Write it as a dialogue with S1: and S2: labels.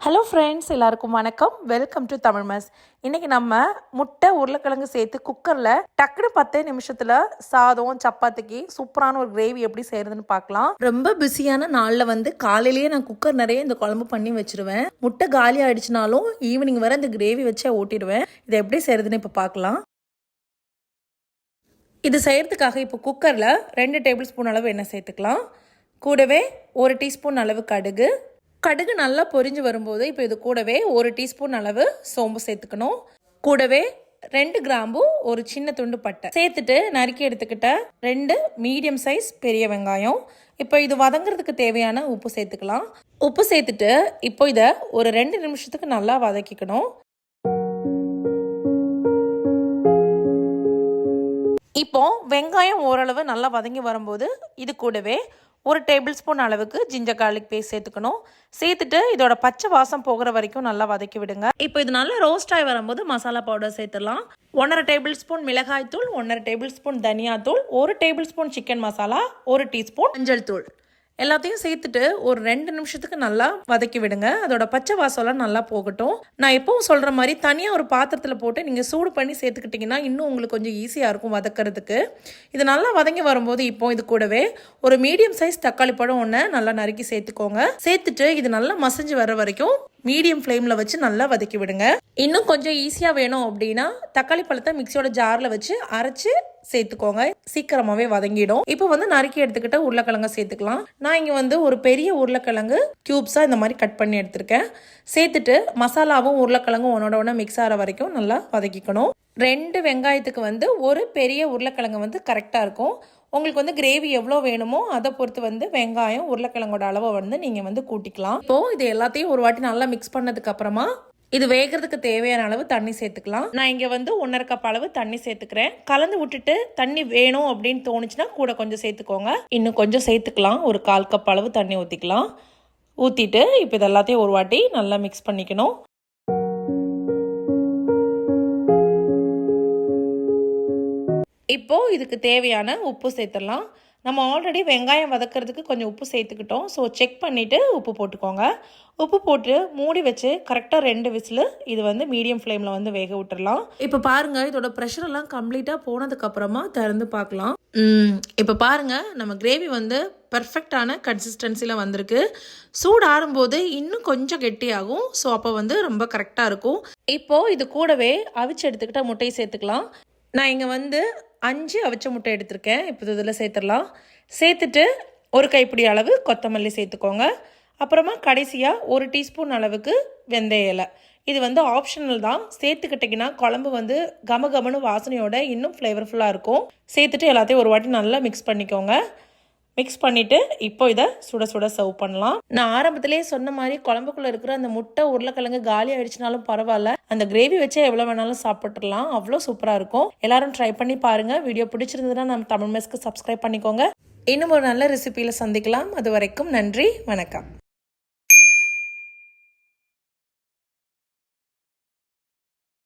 S1: Hello friends, எல்லாருக்கும் வணக்கம். Welcome to Tamil mess. இன்றைக்கி நம்ம முட்டை உருளைக்கிழங்கு சேர்த்து குக்கரில் டக்குனு 10 நிமிஷத்தில் சாதம் சப்பாத்திக்கு சூப்பரான ஒரு கிரேவி எப்படி செய்கிறதுன்னு பார்க்கலாம். ரொம்ப பிஸியான நாளில் காலையிலேயே நான் குக்கர் நிறைய இந்த குழம்பு பண்ணி வச்சுருவேன். முட்டை காலி ஆகிடுச்சினாலும் ஈவினிங் வர இந்த கிரேவி வச்சே ஓட்டிடுவேன். இதை எப்படி செய்கிறதுன்னு இப்போ பார்க்கலாம். இது செய்கிறதுக்காக இப்போ குக்கரில் 2 டேபிள் ஸ்பூன் அளவு எண்ணெய் சேர்த்துக்கலாம். கூடவே 1 டீஸ்பூன் அளவு கடுகு நல்லா பொரிஞ்சு வரும்போது இப்போ இது கூடவே 1 டீஸ்பூன் அளவு சோம்பு சேர்த்துக்கணும். கூடவே 2 கிராம்பு, ஒரு சின்ன துண்டு பட்டை சேர்த்துட்டு நறுக்கி எடுத்துக்கிட்ட 2 மீடியம் சைஸ் பெரிய வெங்காயம். இப்போ இது வதங்குறதுக்கு தேவையான உப்பு சேர்த்துக்கலாம். உப்பு சேர்த்துட்டு இப்போ இதை ஒரு 2 நிமிஷத்துக்கு நல்லா வதக்கிக்கணும். இப்போ வெங்காயம் ஓரளவு நல்லா வதங்கி வரும்போது இது கூடவே 1 டேபிள் ஸ்பூன் அளவுக்கு ஜிஞ்சர் கார்லிக் பேஸ்ட் சேர்த்துக்கணும். சேர்த்துட்டு இதோட பச்சை வாசம் போகிற வரைக்கும் நல்லா வதக்கி விடுங்க. இப்போ இது நல்லா ரோஸ்ட் ஆகி வரும்போது மசாலா பவுடர் சேர்த்துடலாம். 1.5 டேபிள் ஸ்பூன் மிளகாய் தூள், 1.5 டேபிள் ஸ்பூன் தனியா தூள், 1 table spoon chicken masala, 1 teaspoon மஞ்சள் தூள் எல்லாத்தையும் சேர்த்துட்டு ஒரு 2 நிமிஷத்துக்கு நல்லா வதக்கி விடுங்க. அதோட பச்சை வாசம்லாம் நல்லா போகட்டும். நான் எப்பவும் சொல்கிற மாதிரி தனியாக ஒரு பாத்திரத்தில் போட்டு நீங்கள் சூடு பண்ணி சேர்த்துக்கிட்டிங்கன்னா இன்னும் உங்களுக்கு கொஞ்சம் ஈஸியாக இருக்கும் வதக்கிறதுக்கு. இது நல்லா வதங்கி வரும்போது இப்போ இது கூடவே ஒரு மீடியம் சைஸ் தக்காளி பழம் ஒன்று நல்லா நறுக்கி சேர்த்துக்கோங்க. சேர்த்துட்டு இது நல்லா மசிஞ்சு வர வரைக்கும் மீடியம் ஃப்ளேமில் வச்சு நல்லா வதக்கி விடுங்க. இன்னும் கொஞ்சம் ஈஸியாக வேணும் அப்படின்னா தக்காளி பழத்தை மிக்சியோட ஜாரில் வச்சு அரைச்சி சேர்த்துக்கோங்க. சீக்கிரமாகவே வதங்கிடும். இப்போ நறுக்கி எடுத்துக்கிட்ட உருளைக்கிழங்க சேர்த்துக்கலாம். நான் இங்கே ஒரு பெரிய உருளைக்கிழங்கு க்யூப்ஸாக இந்த மாதிரி கட் பண்ணி எடுத்திருக்கேன். சேர்த்துட்டு மசாலாவும் உருளைக்கிழங்கும் ஒன்னோட மிக்ஸ் ஆகிற வரைக்கும் நல்லா வதக்கிக்கணும். 2 வெங்காயத்துக்கு ஒரு பெரிய உருளைக்கிழங்கு கரெக்டாக இருக்கும். உங்களுக்கு கிரேவி எவ்வளோ வேணுமோ அதை பொறுத்து வெங்காயம் உருளைக்கிழங்கோட அளவை நீங்கள் கூட்டிக்கலாம். இப்போது இது எல்லாத்தையும் ஒரு வாட்டி நல்லா மிக்ஸ் பண்ணதுக்கு அப்புறமா இது வேகிறதுக்கு தேவையான அளவு தண்ணி சேர்த்துக்கலாம். நான் இங்கே 1.5 கப் அளவு தண்ணி சேர்த்துக்கிறேன். கலந்து விட்டுட்டு தண்ணி வேணும் அப்படின்னு தோணுச்சுன்னா கூட கொஞ்சம் சேர்த்துக்கோங்க. இன்னும் கொஞ்சம் சேர்த்துக்கலாம். ஒரு 1/4 கப் அளவு தண்ணி ஊற்றிக்கலாம். ஊற்றிட்டு இப்போ இது எல்லாத்தையும் ஒரு வாட்டி நல்லா மிக்ஸ் பண்ணிக்கணும். இப்போது இதுக்கு தேவையான உப்பு சேர்த்துடலாம். நம்ம ஆல்ரெடி வெங்காயம் வதக்கிறதுக்கு கொஞ்சம் உப்பு சேர்த்துக்கிட்டோம். ஸோ செக் பண்ணிவிட்டு உப்பு போட்டுக்கோங்க. உப்பு போட்டு மூடி வச்சு கரெக்டாக 2 விசில் இது மீடியம் ஃப்ளேமில் வேக விட்டுடலாம். இப்போ பாருங்கள், இதோட ப்ரெஷரெல்லாம் கம்ப்ளீட்டாக போனதுக்கப்புறமா திறந்து பார்க்கலாம். இப்போ பாருங்கள், நம்ம கிரேவி பர்ஃபெக்டான கன்சிஸ்டன்சியில் வந்திருக்கு. சூடு ஆறும்போது இன்னும் கொஞ்சம் கெட்டியாகும். ஸோ அப்போ ரொம்ப கரெக்டாக இருக்கும். இப்போது இது கூடவே அவிச்சு எடுத்துக்கிட்ட முட்டையை சேர்த்துக்கலாம். நான் இங்கே 5 அவிச்ச முட்டை எடுத்திருக்கேன். இப்போ இதில் சேர்த்துடலாம். சேர்த்துட்டு ஒரு கைப்பிடி அளவு கொத்தமல்லி சேர்த்துக்கோங்க. அப்புறமா கடைசியாக 1 டீஸ்பூன் அளவுக்கு வெந்தய இலை. இது ஆப்ஷனல் தான். சேர்த்துக்கிட்டிங்கன்னா குழம்பு கமகமனு வாசனையோட இன்னும் ஃப்ளேவர்ஃபுல்லாக இருக்கும். சேர்த்துட்டு எல்லாத்தையும் ஒரு வாட்டி நல்லா மிக்ஸ் பண்ணிக்கோங்க. மிக்ஸ் பண்ணிவிட்டு இப்போ இதை சுட சுட சர்வ் பண்ணலாம். நான் ஆரம்பத்திலேயே சொன்ன மாதிரி குழம்புக்குள்ளே இருக்கிற அந்த முட்டை உருளைக்கிழங்கு காலி ஆயிடுச்சுனாலும் பரவாயில்ல, அந்த கிரேவி வச்சே எவ்வளோ வேணாலும் சாப்பிட்டுடலாம். அவ்வளோ சூப்பராக இருக்கும். எல்லாரும் ட்ரை பண்ணி பாருங்கள். வீடியோ பிடிச்சிருந்ததுன்னா நம்ம தமிழ் மெஸ்க்கு சப்ஸ்கிரைப் பண்ணிக்கோங்க. இன்னும் ஒரு நல்ல ரெசிபியில் சந்திக்கலாம். அது வரைக்கும் நன்றி, வணக்கம்.